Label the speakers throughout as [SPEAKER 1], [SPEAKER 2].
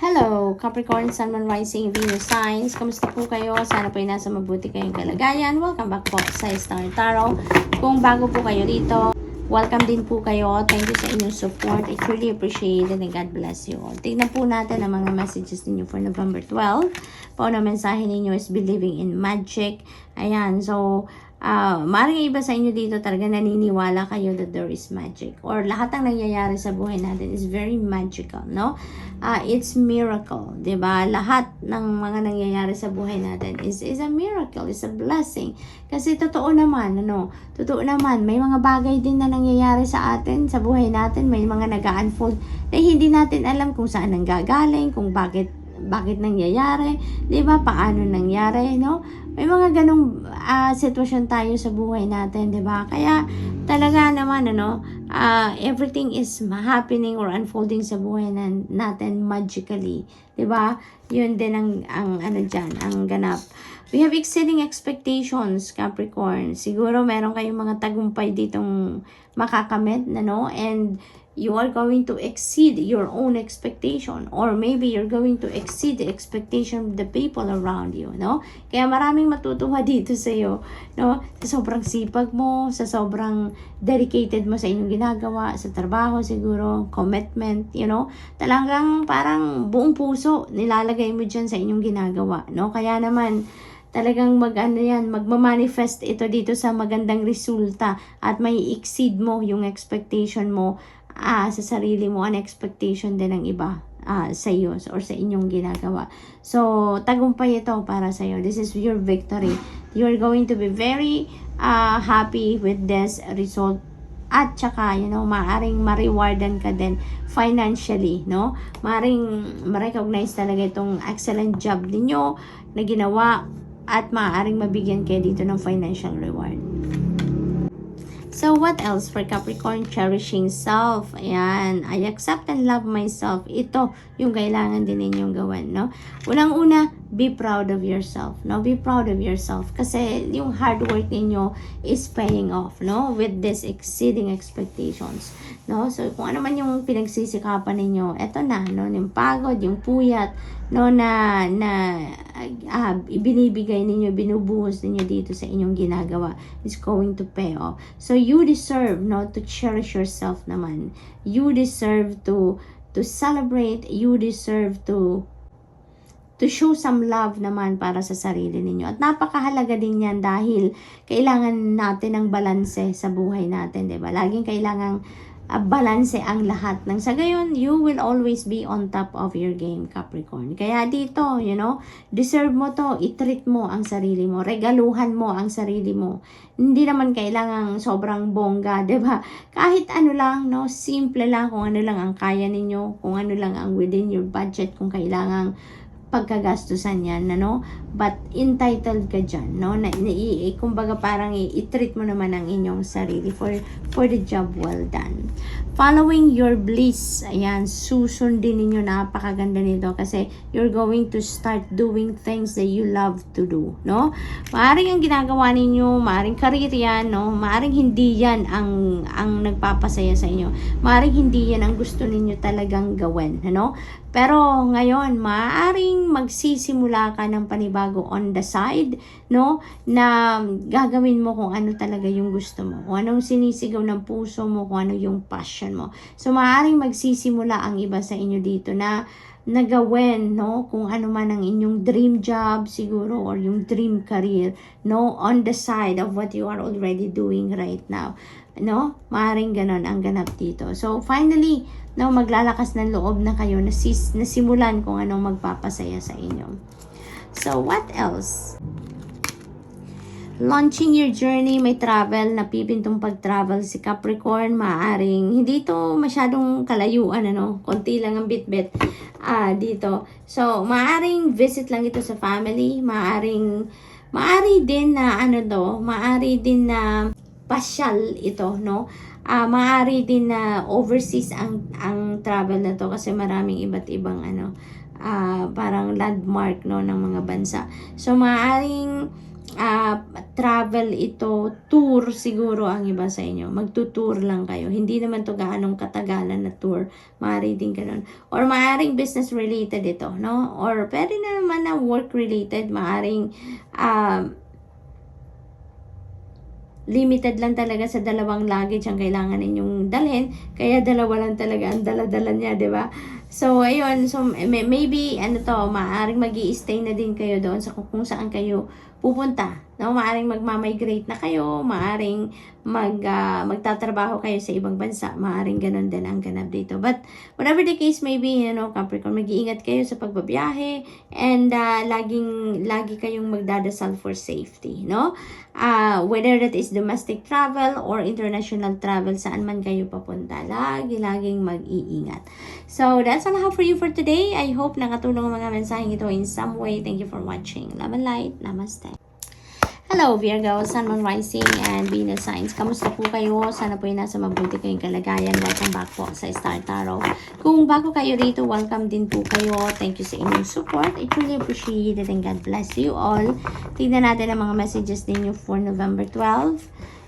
[SPEAKER 1] Hello, Capricorn, Sun, Moon, Rising, Venus signs. Kamusta po kayo? Sana po ay nasa mabuti kayong kalagayan. Welcome back po sa Star Tarot. Kung bago po kayo dito, welcome din po kayo. Thank you sa inyong support. I truly appreciate it and God bless you all. Tignan po natin ang mga messages ninyo for November 12. Paano mensahe ninyo is believing in magic. Ayan, so maaaring iba sa inyo dito talaga naniniwala kayo that there is magic or lahat ng nangyayari sa buhay natin is very magical, no? It's miracle, 'di ba? Lahat ng mga nangyayari sa buhay natin is a miracle, is a blessing. Kasi totoo naman, totoo naman, may mga bagay din na nangyayari sa atin, sa buhay natin, may mga nag-unfold na hindi natin alam kung saan nanggagaling, kung bakit nangyayari, 'di ba? Paano nangyari, no? May mga ganong sitwasyon tayo sa buhay natin, 'di ba? Kaya talaga naman everything is happening or unfolding sa buhay natin magically, 'di ba? 'Yun din ang ang ganap. We have exceeding expectations, Capricorn. Siguro meron kayong mga tagumpay ditong makakamit, and you are going to exceed your own expectation, or maybe you're going to exceed the expectation of the people around you, no? Kaya maraming matutuwa dito sa iyo, no? Sa sobrang sipag mo, sa sobrang dedicated mo sa inyong ginagawa, sa trabaho siguro, commitment, talagang parang buong puso nilalagay mo diyan sa inyong ginagawa, no? Kaya naman talagang magmamanifest ito dito sa magandang resulta at may exceed mo yung expectation mo sa sarili mo, an expectation din ng iba sa iyo or sa inyong ginagawa. So, tagumpay ito para sa iyo. This is your victory. You are going to be very happy with this result. At saka, maaring ma-rewardan ka din financially, no? Maaring ma-recognize talaga itong excellent job ninyo na ginawa at maaring mabigyan kayo dito ng financial reward. So, what else for Capricorn? Cherishing self. Ayan. I accept and love myself. Ito yung kailangan din ninyong gawin, no? Unang-una, be proud of yourself, no? Be proud of yourself. Kasi yung hard work ninyo is paying off, no? With this exceeding expectations, no? So, kung ano man yung pinagsisikapan ninyo, eto na, no? Yung pagod, yung puyat, no? Na ibinibigay ninyo, binubuhos ninyo dito sa inyong ginagawa is going to pay off. So, you deserve, no, to cherish yourself naman. You deserve to celebrate. You deserve to show some love naman para sa sarili ninyo. At napakahalaga din yan dahil kailangan natin ng balanse sa buhay natin, diba? Laging kailangang balanse ang lahat. Nang sa gayon, you will always be on top of your game, Capricorn. Kaya dito, deserve mo to, i-treat mo ang sarili mo, regaluhan mo ang sarili mo. Hindi naman kailangang sobrang bongga, 'di ba? Kahit ano lang, no, simple lang, kung ano lang ang kaya ninyo, kung ano lang ang within your budget, kung kailangang pagkagastusan yan, but entitled ka dyan, no? Kumbaga parang i-treat mo naman ang inyong sarili for the job well done. Following your bliss, ayan, susundin ninyo, napakaganda nito kasi you're going to start doing things that you love to do, no? Maaring ang ginagawa ninyo, maaring career yan, no? Maaring hindi yan ang nagpapasaya sa inyo. Maaring hindi yan ang gusto ninyo talagang gawin, no? Pero ngayon, maaaring magsisimula ka ng panibago on the side, no? Na gagawin mo kung ano talaga yung gusto mo. Kung anong sinisigaw ng puso mo, kung ano yung passion mo. So, maaaring magsisimula ang iba sa inyo dito na nagawin, no? Kung ano man ang inyong dream job siguro or yung dream career, no? On the side of what you are already doing right now. No? Maaaring ganon ang ganap dito. So, finally, no, maglalakas ng loob na kayo na simulan kung anong magpapasaya sa inyo. So, what else? Launching your journey, may travel, napipintong pag-travel si Capricorn, maaring hindi ito masyadong kalayuan, konti lang ang bit-bit dito. So, maaring visit lang ito sa family, maari din na pasyal ito, no? Maaari din na overseas ang travel na to kasi maraming iba't ibang parang landmark, no, ng mga bansa. So, maaring travel ito, tour siguro ang iba sa inyo. Magtutour lang kayo. Hindi naman to gaanong katagalan na tour. Maaari din ganun. Or maaring business related ito, no? Or pwede na naman na work related. Maaring limited lang talaga sa dalawang luggage ang kailangan ninyong dalhin. Kaya dalawa lang talaga ang dala-dala niya, di ba? So, ayun. So, maybe, maaring mag-i-stay na din kayo doon sa kung saan kayo pupunta. No? Maaring magmamigrate na kayo. Maaring magtatrabaho kayo sa ibang bansa. Maaring ganun din ang ganap dito. But, whatever the case may be, Capricorn, mag-iingat kayo sa pagbabiyahe. And, lagi kayong magdadasal for safety, no? Whether that is domestic travel or international travel, saan man kayo papunta, laging mag-iingat. So, that's all I have for you for today. I hope nakatulong ang mga mensaheng ito in some way. Thank you for watching. Love and light. Namaste. Hello, Virgo, Sun, Moon, Rising, and Venus signs. Kamusta po kayo? Sana po nasa mabuti kayong kalagayan. Welcome back po sa Star Tarot. Kung bago kayo rito, welcome din po kayo. Thank you sa inyong support. I truly appreciate it and God bless you all. Tignan natin ang mga messages ninyo for November 12.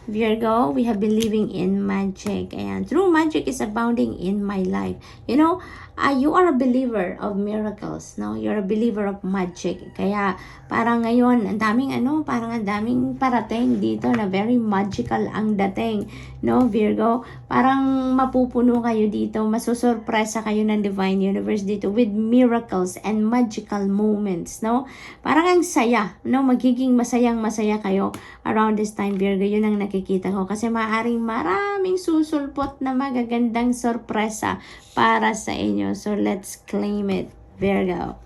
[SPEAKER 1] Virgo, we have been living in magic, and true magic is abounding in my life. You are a believer of miracles, no? You're a believer of magic. Kaya parang ngayon, ang daming parating dito na very magical ang dating, no, Virgo? Parang mapupuno kayo dito, masusurpresa kayo ng Divine Universe dito with miracles and magical moments, no? Parang ang saya, no? Magiging masayang-masaya kayo around this time, Virgo. Yun ang nakikita ko. Kasi maraming susulpot na magagandang sorpresa para sa inyo. So, let's claim it, Virgo.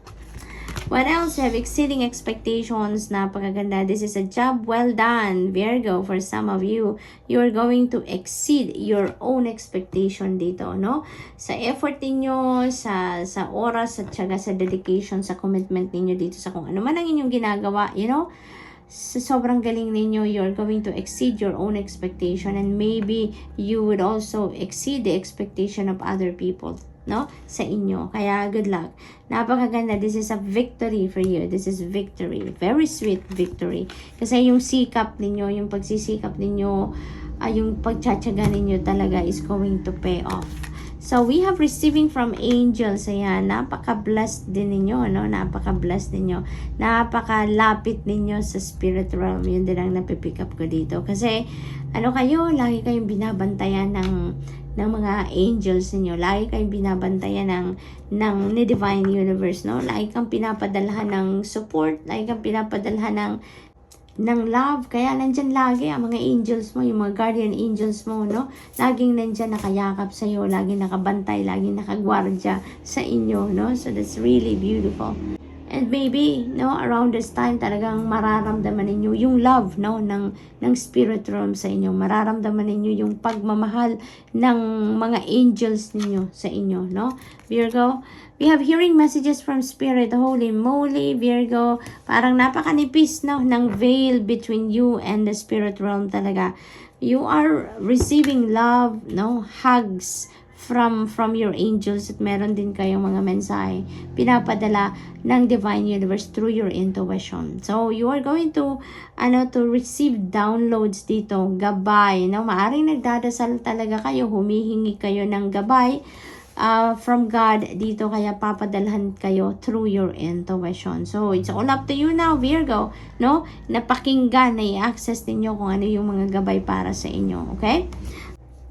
[SPEAKER 1] What else? You have exceeding expectations. Napakaganda. This is a job well done, Virgo. For some of you, you are going to exceed your own expectation dito, no? Sa effort niyo, sa oras, at syaga sa dedication, sa commitment niyo dito sa kung ano man ang inyong ginagawa, sa sobrang galing ninyo, you're going to exceed your own expectation, and maybe you would also exceed the expectation of other people, no? Sa inyo. Kaya good luck. Napakaganda. This is a victory for you. This is victory. Very sweet victory. Kasi yung sikap ninyo, yung pagsisikap ninyo, yung pagtsatsaga ninyo talaga is going to pay off. So, we have receiving from angels. Ayan, napaka-blessed din ninyo, no? Napaka-blessed ninyo. Napaka-lapit ninyo sa spirit realm. Yun din ang napipick up ko dito. Kasi, lagi kayong binabantayan ng mga angels ninyo. Lagi kayong binabantayan ng Divine Universe, no? Lagi kang pinapadalhan ng support. Lagi kang pinapadalhan ng love. Kaya nandyan lagi ang mga angels mo, yung mga guardian angels mo, no? Laging nandyan nakayakap sa iyo, laging nakabantay, laging nakagwardya sa inyo, no? So that's really beautiful. And maybe, no, around this time talagang mararamdaman ninyo yung love, no, ng spirit realm sa inyo. Mararamdaman ninyo yung pagmamahal ng mga angels ninyo sa inyo, no? Virgo, we have hearing messages from spirit. Holy moly, Virgo, parang napakanipis, no, ng veil between you and the spirit realm talaga. You are receiving love, no, hugs from your angels, at meron din kayong mga mensahe pinapadala ng Divine Universe through your intuition. So, you are going to receive downloads dito, gabay, no? Maaring nagdadasal talaga kayo, humihingi kayo ng gabay from God dito, kaya papadalhan kayo through your intuition. So, it's all up to you now, Virgo, no? Napakinggan, na i-access ninyo kung ano yung mga gabay para sa inyo, okay?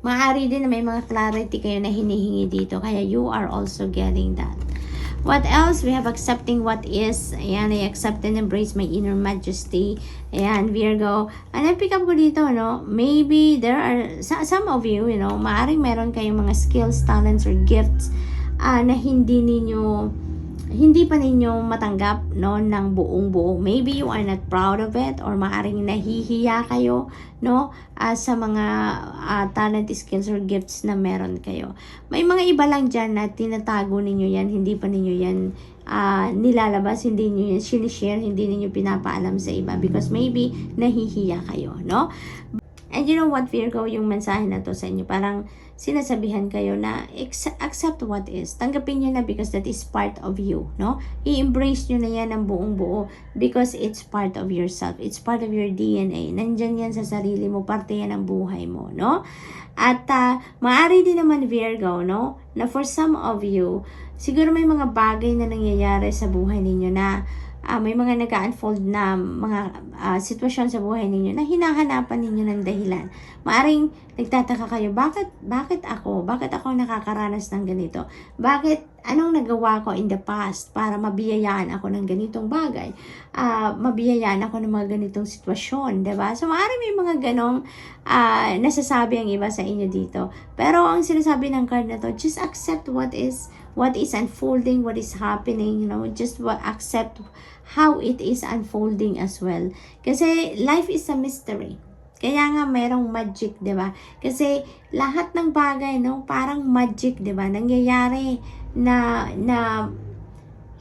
[SPEAKER 1] Maaari din na may mga clarity kayo na hinihingi dito. Kaya you are also getting that. What else? We have accepting what is. Ayan, I accept and embrace my inner majesty. Ayan, Virgo. And I pick up ko dito, no? Maybe there are, some of you, maaring meron kayong mga skills, talents, or gifts na hindi pa ninyo matanggap, no, ng buong-buo. Maybe you are not proud of it, or maaring nahihiya kayo, no, sa mga talent, skills, or gifts na meron kayo. May mga iba lang dyan na tinatago ninyo yan, hindi pa ninyo yan nilalabas, hindi ninyo yan sinishare, hindi ninyo pinapaalam sa iba because maybe nahihiya kayo, no? And you know what, Virgo, yung mensahe na to sa inyo, parang sinasabihan kayo na accept what is. Tanggapin nyo na because that is part of you, no? I-embrace nyo na yan ng buong buo because it's part of yourself. It's part of your DNA. Nandyan yan sa sarili mo, parte yan ng buhay mo, no? At maaari din naman Virgo, no? Na for some of you, siguro may mga bagay na nangyayari sa buhay ninyo na may mga nag-unfold na mga sitwasyon sa buhay ninyo na hinahanapan ninyo ng dahilan. Maaring nagtataka kayo, bakit ako? Bakit ako nakakaranas ng ganito? Anong nagawa ko in the past para mabiyayaan ako ng ganitong bagay? Mabiyayaan ako ng mga ganitong sitwasyon, diba? So, maaring may mga ganong nasasabi ang iba sa inyo dito. Pero ang sinasabi ng card na to, just accept what is unfolding, what is happening, just accept how it is unfolding as well. Kasi life is a mystery. Kaya nga mayroong magic, 'di ba? Kasi lahat ng bagay, parang magic, 'di ba? Nangyayari na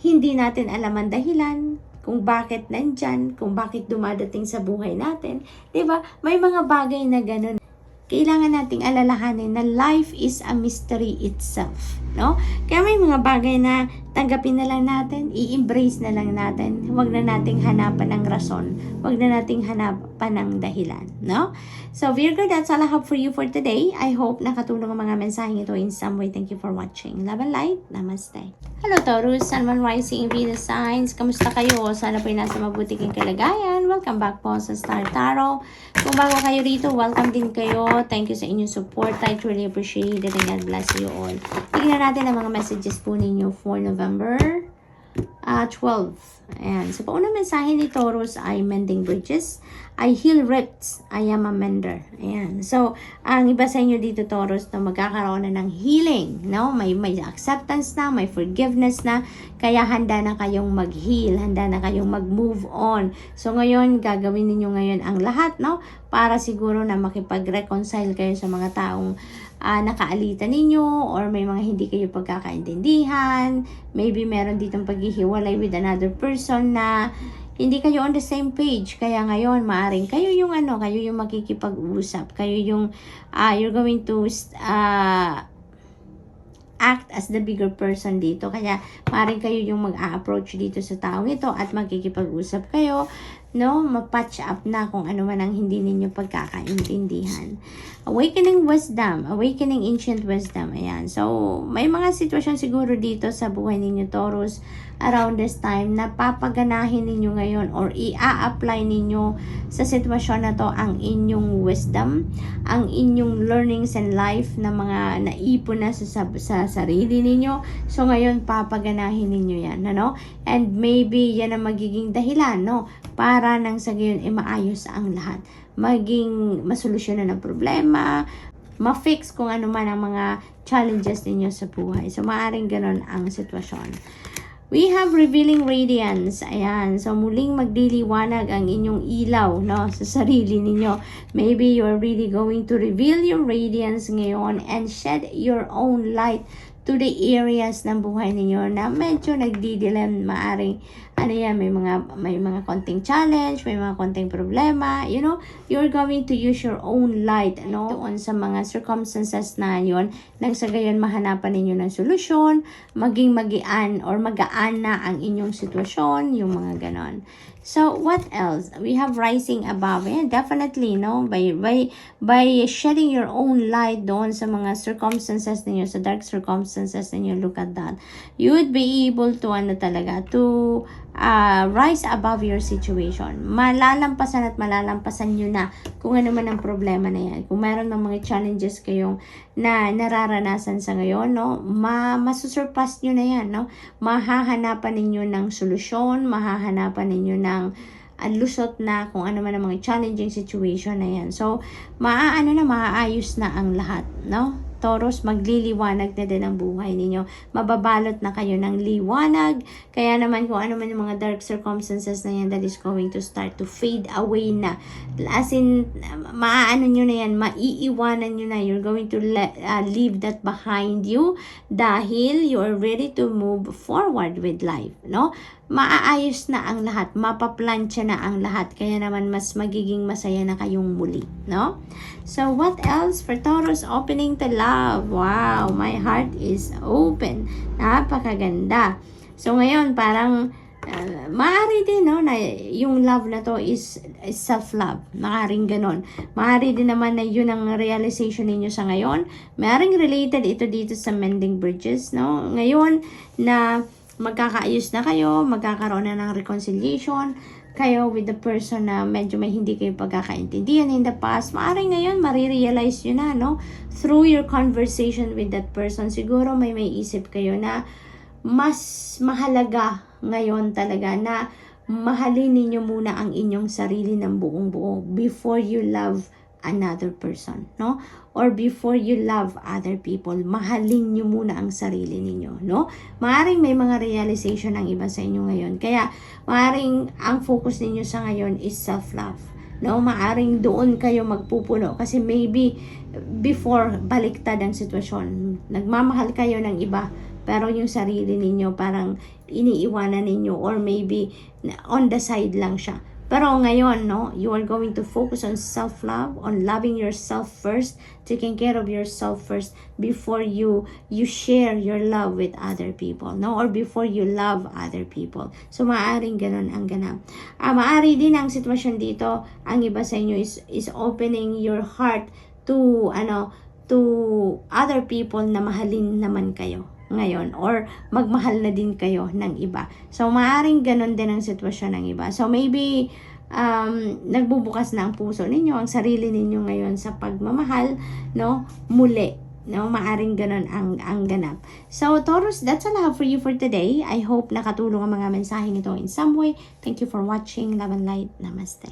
[SPEAKER 1] hindi natin alam ang dahilan kung bakit nandyan, kung bakit dumadating sa buhay natin, 'di ba? May mga bagay na ganun. Kailangan nating alalahanin na life is a mystery itself, no? Kaya may mga bagay na tanggapin na lang natin, i-embrace na lang natin. Huwag na nating hanapan ng rason. Huwag na nating hanapan ng dahilan, no? So, Virgo, that's all I have for you for today. I hope nakatulong ang mga mensaheng ito in some way. Thank you for watching. Love and light. Namaste. Hello, Taurus, Sun, Moon, Rising, Venus signs. Kamusta kayo? Sana po'y nasa mabuti kayong kalagayan. Welcome back po sa Star Tarot. Kung bago kayo rito, welcome din kayo. Thank you sa inyong support. I truly appreciate it and God bless you all. Tignan natin ang mga messages po ninyo for November 12. Ayan. So, paunang mensahe ni Taurus ay mending bridges. I heal rifts. I am a mender. Ayan. So, ang iba sa inyo dito, Taurus, na magkakaroon na ng healing. No? May acceptance na, may forgiveness na. Kaya handa na kayong mag-heal. Handa na kayong mag-move on. So, ngayon, gagawin ninyo ngayon ang lahat, no? Para siguro na makipag-reconcile kayo sa mga taong nakaalitan ninyo or may mga hindi kayo pagkakaintindihan. Maybe meron ditong paghihiwalay with another person na hindi kayo on the same page. Kaya ngayon, maaring kayo yung makikipag-usap. Kayo yung, you're going to act as the bigger person dito. Kaya, maaring kayo yung mag-a-approach dito sa taong ito at magkikipag-usap kayo, no? Ma-patch up na kung ano man ang hindi ninyo pagkakaintindihan. Awakening wisdom. Awakening ancient wisdom. Ayan. So, may mga sitwasyon siguro dito sa buhay ninyo, Taurus, around this time na papaganahin ninyo ngayon or i-a-apply ninyo sa sitwasyon na to ang inyong wisdom, ang inyong learnings and life na mga naipon na sa sarili ninyo. So, ngayon, papaganahin ninyo yan, ano? And maybe yan ang magiging dahilan, no? Para nang sa gayon, maayos ang lahat. Maging masolusyonan ng problema, ma-fix kung ano man ang mga challenges ninyo sa buhay. So, maaaring ganun ang sitwasyon. We have revealing radiance. Ayan. So, muling magdiliwanag ang inyong ilaw, no, sa sarili ninyo. Maybe you're really going to reveal your radiance ngayon and shed your own light to the areas ng buhay ninyo na medyo nagdidilim. Maaring, may mga konting challenge, may mga konting problema, you're going to use your own light, doon sa mga circumstances na yun, nang sa gayon mahanapan ninyo ng solusyon, maging magaan or magaan na ang inyong sitwasyon, yung mga ganon. So, what else? We have rising above. Yeah, definitely, no? By shedding your own light doon sa mga circumstances ninyo, sa dark circumstances ninyo, look at that. You would be able to, to rise above your situation. Malalampasan nyo na kung ano man ang problema na yan. Kung meron ng mga challenges kayong na nararanasan sa ngayon, no? Masusurpass nyo na yan, no? Mahahanapan ninyo ng solusyon, mahahanapan ninyo ng lusot na kung ano man ang mga challenging situation na yan. So, maaayos na ang lahat, no? Taurus, magliliwanag na din ang buhay ninyo. Mababalot na kayo ng liwanag. Kaya naman kung ano man yung mga dark circumstances na yan, that is going to start to fade away na. As in, nyo na yan, maiiwanan nyo na. You're going to leave that behind you dahil you are ready to move forward with life, no? maaayos na ang lahat, mapaplansya na ang lahat, kaya naman mas magiging masaya na kayong muli, no? So, what else for Taurus? Opening to love. Wow, my heart is open. Napakaganda. So, ngayon, parang maaari din, no, na yung love na to is self-love. Maaaring ganon. Maaari din naman na yun ang realization ninyo sa ngayon. Maaaring related ito dito sa mending bridges, no? Ngayon na magkakaayos na kayo, magkakaroon na ng reconciliation kayo with the person na medyo may hindi kayo pagkakaintindihan in the past, maaaring ngayon marirealize nyo na, no? Through your conversation with that person, siguro may isip kayo na mas mahalaga ngayon talaga na mahalin ninyo muna ang inyong sarili ng buong buo before you love another person, no? Or before you love other people, mahalin nyo muna ang sarili ninyo, no? Maaring may mga realization ang iba sa inyo ngayon, kaya maaring ang focus ninyo sa ngayon is self-love, no? Maaring doon kayo magpupuno kasi maybe before baliktad ang sitwasyon, nagmamahal kayo ng iba pero yung sarili ninyo parang iniiwanan ninyo, or maybe on the side lang siya. Pero ngayon, no, you are going to focus on self-love, on loving yourself first, taking care of yourself first before you share your love with other people, no, or before you love other people. So maaring ganun ang ganap. Maari din ang sitwasyon dito, ang iba sa inyo is opening your heart to other people na mahalin naman kayo ngayon, or magmahal na din kayo ng iba. So, maaaring ganun din ang sitwasyon ng iba. So, maybe, nagbubukas na ang puso ninyo, ang sarili ninyo ngayon sa pagmamahal, no, muli, no, maaaring ganun ang ganap. So, Taurus, that's all I have for you for today. I hope nakatulong ang mga mensaheng ito in some way. Thank you for watching. Love and light. Namaste.